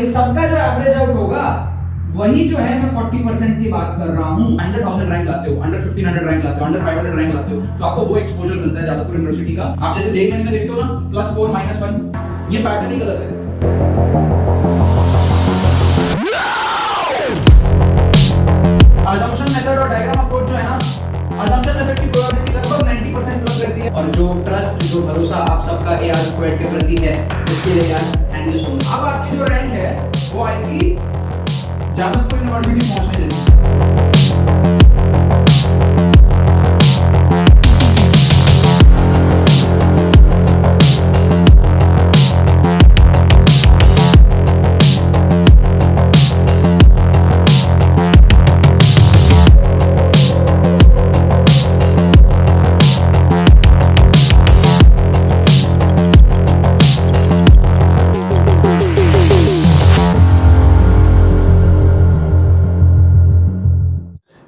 इन सबका जो average out होगा वही जो है मैं 40% की बात कर रहा हूँ। 100,000 रैंक लाते हो, अंडर 1500 रैंक लाते हो, अंडर 500 रैंक लाते हो, तो आपको वो एक्सपोजर मिलता है जादवपुर यूनिवर्सिटी का। आप जैसे जेईई में देखते हो ना +4 -1, ये पैटर्न ही गलत है। असम्पशन मेथड और डायग्राम अप्रोच जो है ना, असम्पशन मेथड की प्रोबेबिलिटी लगभग 90% प्लस करती है, और जो ट्रस्ट, जो भरोसा आप सबका AR स्क्वाड के प्रति है, उसके लिए यार थैंक यू सो मच। अब आपकी जो रैंक है वो आएगी जादवपुर यूनिवर्सिटी पहुंचने जैसी।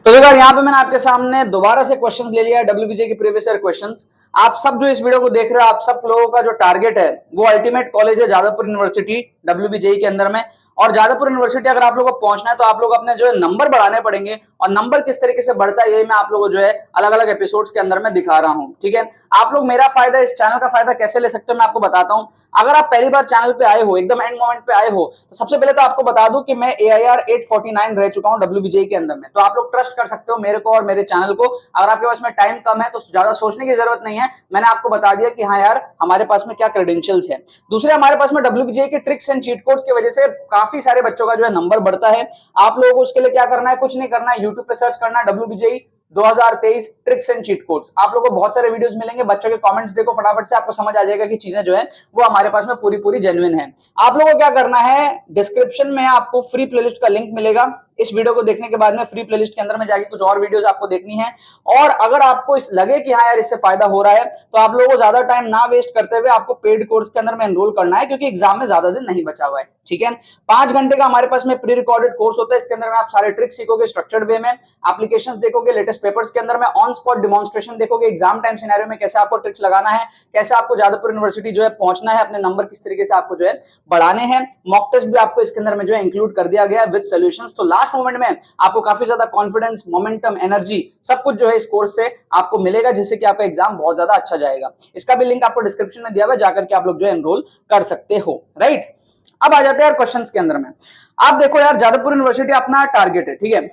तो देखो यहाँ पे मैंने आपके सामने दोबारा से क्वेश्चंस ले लिया है, WBJ के प्रीवियस ईयर क्वेश्चंस। आप सब जो इस वीडियो को देख रहे हो, आप सब लोगों का जो टारगेट है वो अल्टीमेट कॉलेज है जादवपुर यूनिवर्सिटी WBJ के अंदर में। और जादवपुर यूनिवर्सिटी अगर आप लोगों को पहुंचना है तो आप लोग अपने जो है नंबर बढ़ाने पड़ेंगे, और नंबर किस तरीके से बढ़ता है यही मैं आप लोगों को जो है अलग अलग एपिसोड्स के अंदर में दिखा रहा हूं। ठीक है, आप लोग मेरा फायदा, इस चैनल का फायदा कैसे ले सकते हो मैं आपको बताता हूं। अगर आप पहली बार चैनल पे आए हो, एकदम एंड मोमेंट पे आए हो, तो सबसे पहले तो आपको बता दूं कि मैं AIR 849 रह चुका हूं WBJ के अंदर में, तो आप लोग ट्रस्ट कर सकते हो मेरे को और मेरे चैनल को। अगर आपके पास में टाइम कम है तो ज्यादा सोचने की जरूरत नहीं है, मैंने आपको बता दिया कि हाँ यार हमारे पास में क्या क्रेडेंशियल्स है। दूसरे, हमारे पास में WBJ के ट्रिक्स एंड चीट कोड्स की वजह से काफी सारे बच्चों का जो है नंबर बढ़ता है। आप लोगों को उसके लिए क्या करना है, कुछ नहीं करना है, यूट्यूब पे सर्च करना है WBJ 2023 tricks and cheat codes. आप लोगों को बहुत सारे वीडियोस मिलेंगे, बच्चों के कमेंट्स देखो फटाफट से, आपको समझ आ जाएगा कि चीजें जो है वो हमारे पास में पूरी पूरी जेन्युइन है। आप लोगों को क्या करना है, डिस्क्रिप्शन में आपको फ्री प्लेलिस्ट का लिंक मिलेगा। इस वीडियो को देखने के बाद में फ्री प्लेलिस्ट के अंदर में जाके कुछ और वीडियोस आपको देखनी है, और अगर आपको लगे कि हाँ यार इससे फायदा हो रहा है तो आप लोगों को ज्यादा टाइम ना वेस्ट करते हुए आपको पेड कोर्स के अंदर में एनरोल करना है, क्योंकि एग्जाम में ज्यादा दिन नहीं बचा हुआ है। ठीक है, 5 घंटे का हमारे पास में प्री रिकॉर्डेड कोर्स होता है। इसके अंदर में आप सारे ट्रिक्स सीखोगे स्ट्रक्चर्ड वे में, एप्लीकेशंस देखोगे, लेटेस्ट पेपर्स के अंदर में ऑन स्पॉट डिमॉन्स्ट्रेशन देखोगे, एग्जाम टाइम सिनेरियो में कैसे आपको ट्रिक्स लगाना है, कैसे आपको जादवपुर यूनिवर्सिटी जो है पहुंचना है, अपने नंबर किस तरीके से आपको जो है बढ़ाने हैं। मॉक टेस्ट भी आपको इसके अंदर में जो है इंक्लूड कर दिया गया है विद सॉल्यूशंस। तो लास्ट मोमेंट में आपको काफी ज्यादा कॉन्फिडेंस, मोमेंटम, एनर्जी सब कुछ जो है इस कोर्स से आपको मिलेगा, जिससे कि आपका एग्जाम बहुत ज्यादा अच्छा जाएगा। इसका भी लिंक आपको डिस्क्रिप्शन में दिया हुआ है, जाकर के आप लोग जो है एनरोल कर सकते हो। राइट, अब आ जाते हैं यार क्वेश्चंस के अंदर में। आप देखो यार, जादवपुर यूनिवर्सिटी अपना टारगेट है। ठीक है,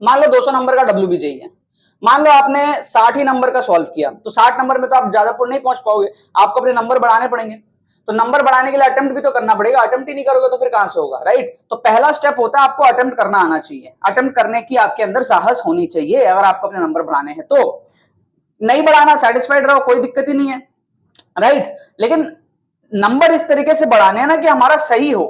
मान लो 200 नंबर का WBJ है, मान लो आपने 60 ही नंबर का सॉल्व किया, तो 60 नंबर में तो आप जादवपुर नहीं पहुंच पाओगे, आपको अपने नंबर बढ़ाने पड़ेंगे। तो नंबर बढ़ाने के लिए अटेम्प्ट भी तो करना पड़ेगा, अटेम्प्ट ही नहीं करोगे तो फिर कहां से होगा। राइट, तो पहला स्टेप होता है आपको अटेम्प्ट करना आना चाहिए, अटेम्प्ट करने की आपके अंदर साहस होनी चाहिए अगर आपको अपने नंबर बढ़ाने हैं। तो नहीं बढ़ाना, सेटिस्फाइड रहो, कोई दिक्कत ही नहीं है। राइट, लेकिन नंबर इस तरीके से बढ़ाने हैं ना कि हमारा सही हो,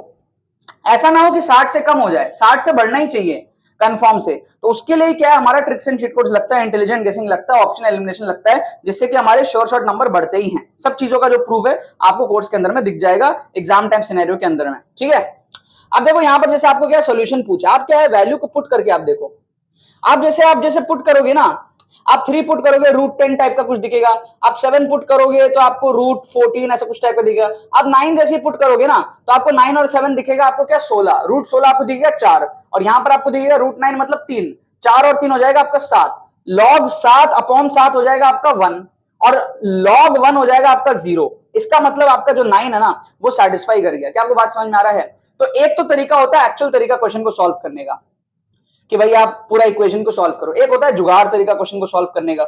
ऐसा ना हो कि 60 से कम हो जाए, 60 से बढ़ना ही चाहिए कंफर्म से। तो उसके लिए क्या है, हमारा ट्रिक्स एंड चीट कोड्स लगता है, इंटेलिजेंट गेसिंग लगता है, ऑप्शन एलिमिनेशन लगता है, जिससे कि हमारे श्योर शॉर्ट नंबर बढ़ते ही हैं। सब चीजों का जो प्रूफ है आपको कोर्स के अंदर में दिख जाएगा एग्जाम टाइम सिनेरियो के अंदर में। ठीक है, अब देखो यहाँ पर जैसे आपको क्या सॉल्यूशन पूछा, आप क्या है वैल्यू को पुट करके आप देखो, आप जैसे पुट करोगे ना, आप 3 पुट करोगे √10 टाइप का कुछ दिखेगा, आप 7 पुट करोगे तो आपको √14 ऐसा कुछ टाइप का दिखेगा, आप 9 जैसे पुट करोगे ना तो आपको 9 और 7 दिखेगा, आपको क्या 16, √16 आपको दिखेगा 4, और यहां पर आपको दिखेगा √9 मतलब 3, 4 और 3 हो जाएगा आपका 7, log 7 अपॉन 7 हो जाएगा आपका 1, और log 1 हो जाएगा आपका 0। इसका मतलब आपका जो 9 है ना वो सेटिस्फाई कर गया। क्या आपको बात समझ में आ रहा है? तो एक तो तरीका होता है एक्चुअल तरीका क्वेश्चन को सॉल्व करने का, कि भाई आप पूरा इक्वेशन को सॉल्व करो, एक होता है जुगाड़ तरीका क्वेश्चन को सॉल्व करने का।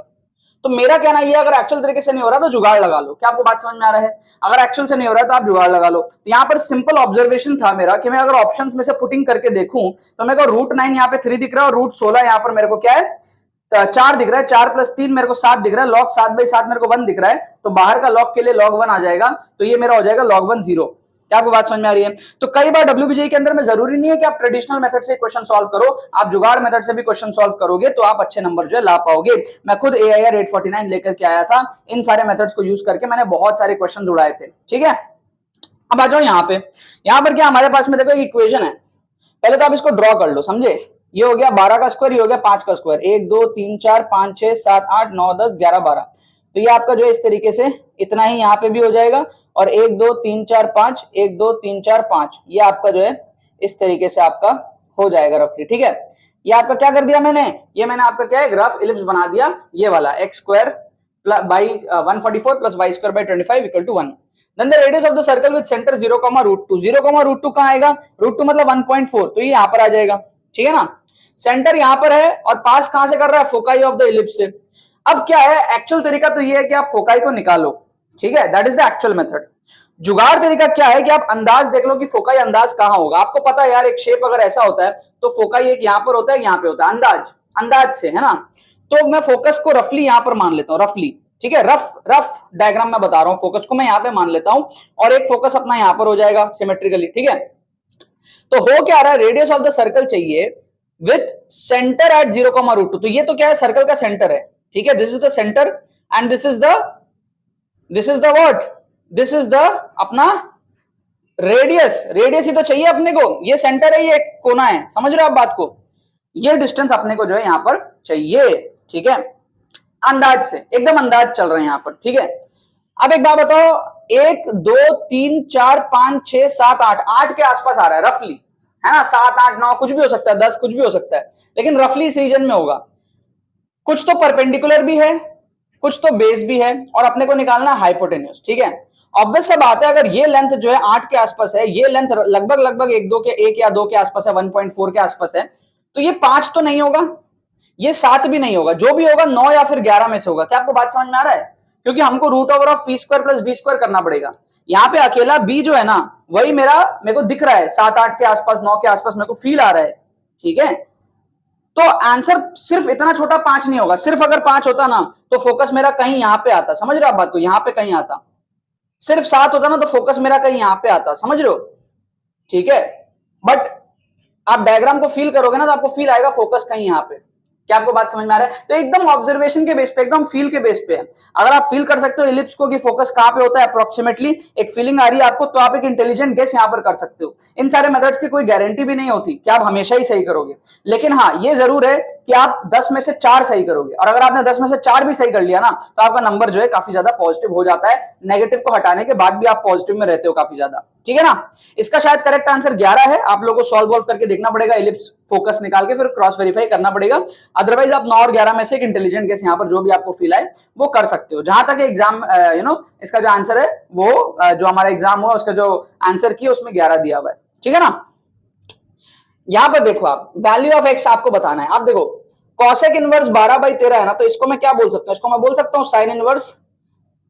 तो मेरा कहना ये है, अगर एक्चुअल तरीके से नहीं हो रहा तो जुगाड़ लगा लो। क्या आपको बात समझ में आ रहा है? अगर एक्चुअल से नहीं हो रहा तो आप जुगाड़ लगा लो। तो यहाँ पर सिंपल ऑब्जर्वेशन था मेरा कि मैं अगर ऑप्शंस में से पुटिंग करके देखूं तो मेरे को √9 यहाँ पे 3 दिख रहा है, और √16 यहाँ पर मेरे को क्या है 4 दिख रहा है, 4 + 3 मेरे को 7 दिख रहा है, log 7/7 मेरे को 1 दिख रहा है, तो बाहर का log के लिए log 1 आ जाएगा, तो ये मेरा हो जाएगा log 1 0। क्या आपको बात समझ में आ रही है? तो कई बार WBJ के अंदर में जरूरी नहीं है कि आप ट्रेडिशनल मेथड से क्वेश्चन सॉल्व करो, आप जुगाड़ मेथड से भी क्वेश्चन सॉल्व करोगे तो आप अच्छे नंबर जो है ला पाओगे। मैं खुद AIR 849 लेकर के आया था, इन सारे मेथड्स को यूज करके मैंने बहुत सारे क्वेश्चन उड़ाए थे। ठीक है, अब आ जाओ यहाँ पे, यहाँ पर क्या हमारे पास में देखो एक इक्वेशन है, पहले तो आप इसको ड्रॉ कर लो, समझे? ये हो गया 12 का स्क्वायर, ये हो गया 5 का स्क्वायर, 1 2 3 4 5 6 7 8 9 10 11 12, तो ये आपका जो है इस तरीके से इतना ही यहाँ पे भी हो जाएगा, और 1 2 3 4 5, 1 2 3 4 5, ये आपका जो है इस तरीके से आपका हो जाएगा रफली। ठीक है, ये आपका क्या कर दिया मैंने, ये मैंने आपका क्या है ग्राफ इलिप्स बना दिया, ये वाला x square by 144 plus y square by 25 equal to 1। Then the radius of the circle with centre 0,√2, 0,√2 कहां आएगा, √2 मतलब 1.4, तो ये यहां पर आ जाएगा। ठीक है ना, सेंटर यहां पर है और पास कहां से कर रहा है, फोकाई ऑफ द इलिप्स से। अब क्या है, एक्चुअल तरीका तो ये है कि आप फोकाई को निकालो, ठीक है, that is the actual method. जुगाड़ तरीका क्या है कि आप अंदाज देख लो कि फोकाई अंदाज कहां होगा। आपको पता है यार, एक शेप अगर ऐसा होता है तो फोकाई एक यहां पर होता है, यहां पे होता है, अंदाज से, है ना। तो मैं फोकस को रफली यहां पर मान लेता हूं, रफली, ठीक है, रफ डायग्राम में बता रहा हूं, फोकस को मैं यहां पे मान लेता हूं, और एक फोकस अपना यहां पर हो जाएगा सिमेट्रिकली। ठीक है, तो हो क्या रहा है, रेडियस ऑफ द सर्कल चाहिए विथ सेंटर एट 0,√2, तो ये तो क्या है, सर्कल का सेंटर है। ठीक है, this is the centre and this is the what, this is the अपना रेडियस ही तो चाहिए अपने को, ये सेंटर है, ये कोना है, समझ रहे हो आप बात को, ये डिस्टेंस अपने को जो है यहां पर चाहिए। ठीक है, अंदाज से, एकदम अंदाज चल रहे हैं यहां पर। ठीक है, अब एक बात बताओ, 1 2 3 4 5 6 7 8, 8 के आसपास आ रहा है रफली, है ना, 7 8 9 कुछ भी हो सकता है, 10 कुछ भी हो सकता है, लेकिन रफली इस रीजन में होगा। कुछ तो परपेंडिकुलर भी है, कुछ तो बेस भी है, और अपने को निकालना है हाइपोटेन्यूज। ठीक है, ऑब्वियस सा बात है, अगर ये लेंथ जो है 8 के आसपास है, ये लेंथ लगभग 1 या 2 के आसपास है, 1.4 के आसपास है, तो ये 5 तो नहीं होगा, ये 7 भी नहीं होगा, जो भी होगा 9 या फिर 11 में से होगा। क्या आपको बात समझ में आ रहा है, क्योंकि हमको root over of P square plus B square करना पड़ेगा। यहाँ पे अकेला बी जो है ना, वही मेरे को दिख रहा है 7 8 के आसपास, 9 के आसपास मेरे को फील आ रहा है। ठीक है, तो आंसर सिर्फ इतना छोटा 5 नहीं होगा, सिर्फ अगर 5 होता ना तो फोकस मेरा कहीं यहां पे आता, समझ रहे हो आप बात को, यहां पे कहीं आता। सिर्फ 7 होता ना तो फोकस मेरा कहीं यहां पे आता, समझ रहे हो। ठीक है, बट आप डायग्राम को फील करोगे ना तो आपको फील आएगा फोकस कहीं यहां पे। क्या आपको बात समझ में आ रहा है, तो एकदम ऑब्जर्वेशन के बेस पे, एकदम फील के बेस पे है। अगर आप फील कर सकते हो इलिप्स को कि फोकस कहां पे होता है अप्रोक्सीमेटली, एक फीलिंग आ रही है आपको, तो आप एक इंटेलिजेंट गेस यहां पर कर सकते हो। इन सारे मेथड्स की कोई गारंटी भी नहीं होती कि आप हमेशा ही सही करोगे, लेकिन हाँ ये जरूर है कि आप 10 में से 4 सही करोगे, और अगर आपने 10 में से 4 भी सही कर लिया ना तो आपका नंबर जो है काफी ज्यादा पॉजिटिव हो जाता है, नेगेटिव को हटाने के बाद भी आप पॉजिटिव में रहते हो काफी ज्यादा। ठीक है ना, इसका शायद करेक्ट आंसर 11 है, आप लोगों को सॉल्व करके देखना पड़ेगा, इलिप्स फोकस निकाल के फिर क्रॉस वेरीफाई करना पड़ेगा, अदरवाइज आप 9 और 11 में से एक इंटेलिजेंट गेस यहाँ पर जो भी आपको फील आए वो कर सकते हो। जहां तक एग्जाम इसका जो आंसर है वो जो हमारा एग्जाम हुआ उसका जो आंसर किया उसमें 11 दिया हुआ है। ठीक है ना, यहां पर देखो आप वैल्यू ऑफ एक्स आपको बताना है। आप देखो कॉसेक इनवर्स 12/13 है ना, तो इसको मैं क्या बोल सकता हूँ, इसको मैं बोल सकता हूँ साइन इनवर्स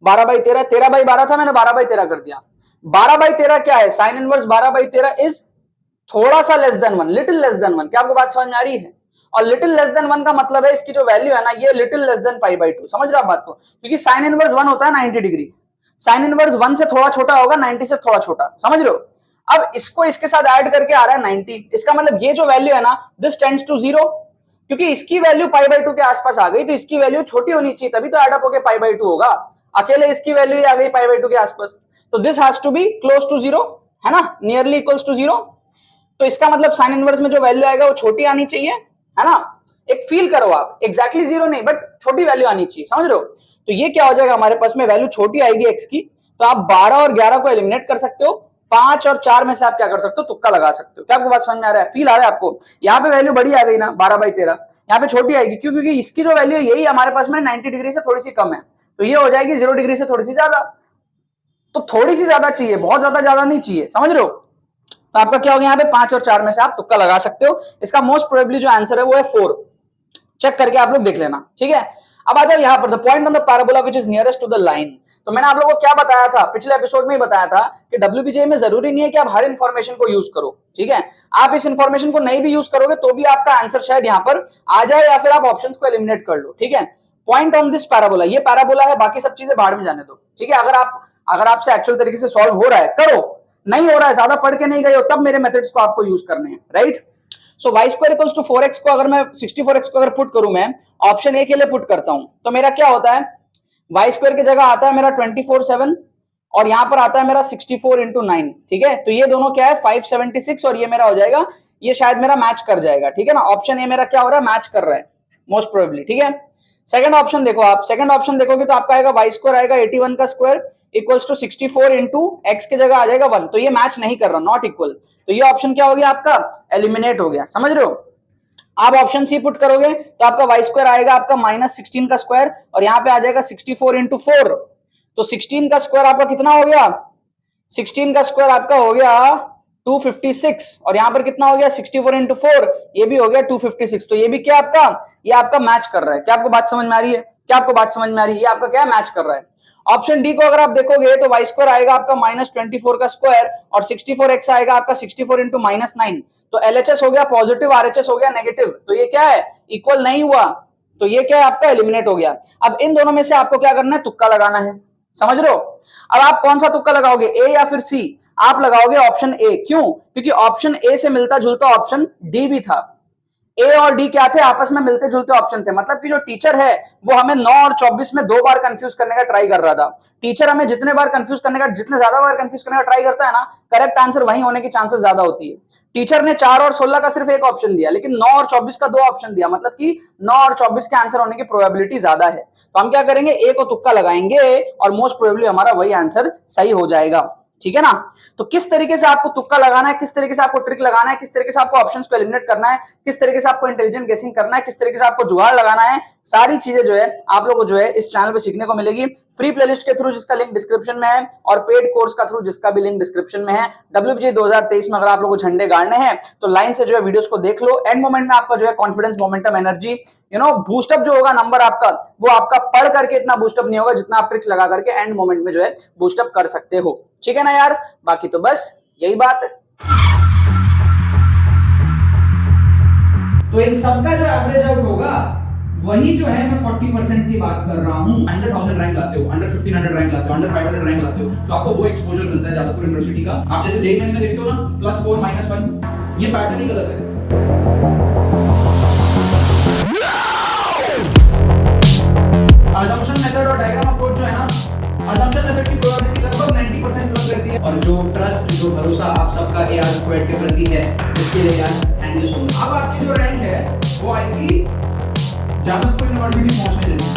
12/13, 13/12 था, मैंने 12/13 कर दिया। 12/13 क्या है, साइन इनवर्स 12/13 इज थोड़ा सा less than 1, little less than 1। क्या आपको बात समझ में आ रही है, और लिटिल लेस देन 1 का मतलब है इसकी जो वैल्यू है ना, ये लिटिल लेस देन π/2, समझ रहे हो आप बात को, क्योंकि साइन इनवर्स 1 होता है 90 डिग्री, साइन इनवर्स 1 से थोड़ा छोटा होगा, 90 से थोड़ा छोटा, समझ रहे हो। अब इसको इसके साथ ऐड करके आ रहा है 90, इसका मतलब ये जो वैल्यू है ना, दिस टेंड्स टू 0, क्योंकि इसकी वैल्यू π/2 के आसपास आ गई तो इसकी वैल्यू छोटी होनी चाहिए, तभी तो ऐड अप होकर π/2 होगा। अकेले इसकी वैल्यू आ गई π/2 के आसपास, तो this has to be close to 0, है ना, नियरली इक्वल्स टू 0। तो इसका मतलब साइन इनवर्स में जो वैल्यू आएगा वो छोटी आनी चाहिए, है ना। एक फील करो आप, एग्जैक्टली 0 नहीं बट छोटी वैल्यू आनी चाहिए, समझ रहे हो। तो ये क्या हो जाएगा हमारे पास में, वैल्यू छोटी आएगी एक्स की, तो आप 12 और 11 को एलिमिनेट कर सकते हो, 5 और 4 में से आप क्या कर सकते हो, तुक्का लगा सकते हो। क्या आपको बात समझ में आ रहा है, फील आ रहा है आपको। यहाँ पे वैल्यू बड़ी आ गई ना 12/13, यहाँ पे छोटी आएगी, क्यों, क्योंकि इसकी जो वैल्यू है यही हमारे पास में 90 डिग्री से थोड़ी सी कम है, तो ये हो जाएगी 0 डिग्री से थोड़ी सी ज्यादा, तो थोड़ी सी ज्यादा चाहिए, बहुत ज्यादा नहीं चाहिए, समझ रहे हो। तो आपका क्या होगा, यहाँ पे 5 और 4 में से आप तुक्का लगा सकते हो। इसका मोस्ट प्रोबेबली जो आंसर है वो है 4, चेक करके आप लोग देख लेना। ठीक है, अब आ जाओ यहाँ पर, the point on the parabola which is nearest to the line. तो मैंने आप लोगों को क्या बताया था, पिछले एपिसोड में ही बताया था कि WBJ में जरूरी नहीं है कि आप हर इंफॉर्मेशन को यूज करो। ठीक है, आप इस इंफॉर्मेशन को नहीं भी यूज करोगे तो भी आपका आंसर शायद यहाँ पर आ जाए, या फिर आप ऑप्शंस को एलिमिनेट कर लो। ठीक है, पॉइंट ऑन दिस पैराबोला, ये पैराबोला है, बाकी सब चीजें बाहर में जाने दो। ठीक है, अगर आपसे एक्चुअल तरीके से सॉल्व हो रहा है करो, नहीं हो रहा है, ज्यादा पढ़ के नहीं गए हो, तब मेरे मेथड्स को आपको यूज करने हैं, right. So y square equals to 4x को अगर मैं 64x को अगर पुट करूं, मैं ऑप्शन ए के लिए पुट करता हूं, तो मेरा क्या होता है, y स्क्वायर की जगह आता है मेरा 24/7, और यहां पर आता है मेरा 64 × 9। ठीक है, तो ये दोनों क्या है 576, और ये मेरा हो जाएगा, ये शायद मेरा मैच कर जाएगा। ठीक है ना, ऑप्शन ए मेरा क्या हो रहा है, मैच कर रहा है मोस्ट प्रोबेबली। ठीक है, सेकंड ऑप्शन देखो आप, सेकंड ऑप्शन देखोगे तो आपका आएगा y स्क्वायर आएगा 81 का square equals to 64 into x की जगह आ जाएगा 1, तो ये मैच नहीं कर रहा, नॉट इक्वल, तो ये ऑप्शन क्या हो गया आपका, एलिमिनेट हो गया, समझ रहे हो। आप ऑप्शन सी पुट करोगे तो आपका y स्क्वायर आएगा आपका -16 का स्क्वायर और यहाँ पे आ जाएगा 64 इंटू 4, तो 16 का स्क्वायर आपका कितना हो गया, 16 का स्क्वायर आपका हो गया 256 और यहाँ पर कितना हो गया 64 इंटू 4, ये भी हो गया 256, तो ये भी क्या आपका, ये आपका मैच कर रहा है। क्या आपको बात समझ में आ रही है, क्या आपको बात समझ में आ रही है, ये आपका क्या मैच कर रहा है। ऑप्शन डी को अगर आप देखोगे तो y स्क्वायर आएगा आपका -24 का स्क्वायर और 64x आएगा आपका 64 इंटू -9, तो LHS हो गया पॉजिटिव, RHS हो गया नेगेटिव, तो ये क्या है, इक्वल नहीं हुआ, तो ये क्या है आपका एलिमिनेट हो गया। अब इन दोनों में से आपको क्या करना है, तुक्का लगाना है, समझ रहे हो। अब आप कौन सा तुक्का लगाओगे, ए या फिर सी, आप लगाओगे ऑप्शन ए, क्यों, क्योंकि ऑप्शन ए से मिलता जुलता ऑप्शन डी भी था, ए और डी क्या थे, आपस में मिलते जुलते ऑप्शन थे, मतलब कि जो टीचर है वो हमें 9 और 24 में 2 बार कंफ्यूज करने का ट्राई कर रहा था। टीचर हमें जितने बार कंफ्यूज करने का, जितने ज्यादा बार कंफ्यूज करने का ट्राई करता है ना, करेक्ट आंसर वही होने की चांसेस ज्यादा होती है। टीचर ने 4 और 16 का सिर्फ एक ऑप्शन दिया, लेकिन 9 और 24 का 2 ऑप्शन दिया, मतलब कि 9 और 24 के आंसर होने की प्रोबेबिलिटी ज्यादा है। तो हम क्या करेंगे, ए को तुक्का लगाएंगे और मोस्ट प्रोबेबली हमारा वही आंसर सही हो जाएगा, ठीक है ना। तो किस तरीके से आपको तुक्का लगाना है, किस तरीके से आपको ट्रिक लगाना है, किस तरीके से आपको ऑप्शंस को एलिमिनेट करना है, किस तरीके से आपको इंटेलिजेंट गेसिंग करना है, किस तरीके से आपको जुगाड़ लगाना है, सारी चीजें जो है आप लोगों को जो है इस चैनल पे सीखने को मिलेगी, फ्री प्लेलिस्ट के थ्रू जिसका लिंक डिस्क्रिप्शन में है और पेड कोर्स का थ्रू जिसका भी लिंक डिस्क्रिप्शन में है। WBJ 2023 में अगर आप लोगों को झंडे गाड़ने हैं तो लाइन से जो है वीडियोस को देख लो, एंड मोमेंट में आपका जो है कॉन्फिडेंस, मोमेंटम, एनर्जी, बूस्टअप जो होगा नंबर आपका, वो आपका पढ़ करके इतना बूस्टअप नहीं होगा जितना आप ट्रिक्स लगा करके एंड मोमेंट में जो है बूस्टअप कर सकते हो, ठीक है ना यार। बाकी तो बस यही बात है। तो इन सबका जो एवरेज आउट होगा वही जो है, मैं 40% की बात कर रहा हूं। 100,000 रैंक लाते हो, अंडर 1500 रैंक लाते हो, अंडर 500 रैंक लाते हो, तो आपको वो एक्सपोजर मिलता है जादवपुर यूनिवर्सिटी का। आप जैसे जेईई में देखते हो ना, +4 -1, ये पैटर्न ही गलत है। असम्पशन मेथड और डायग्राम अप्रोच जो है ना, असम्पशन मेथड की प्रोबेबिलिटी लगभग 90% प्लस रहती है, और जो ट्रस्ट, जो भरोसा आप सबका AR स्क्वायर्ड के प्रति है, उसके लिए यार थैंक यू सो मच। अब आपकी जो रैंक है वो आएगी जादवपुर यूनिवर्सिटी पहुंचने जैसी।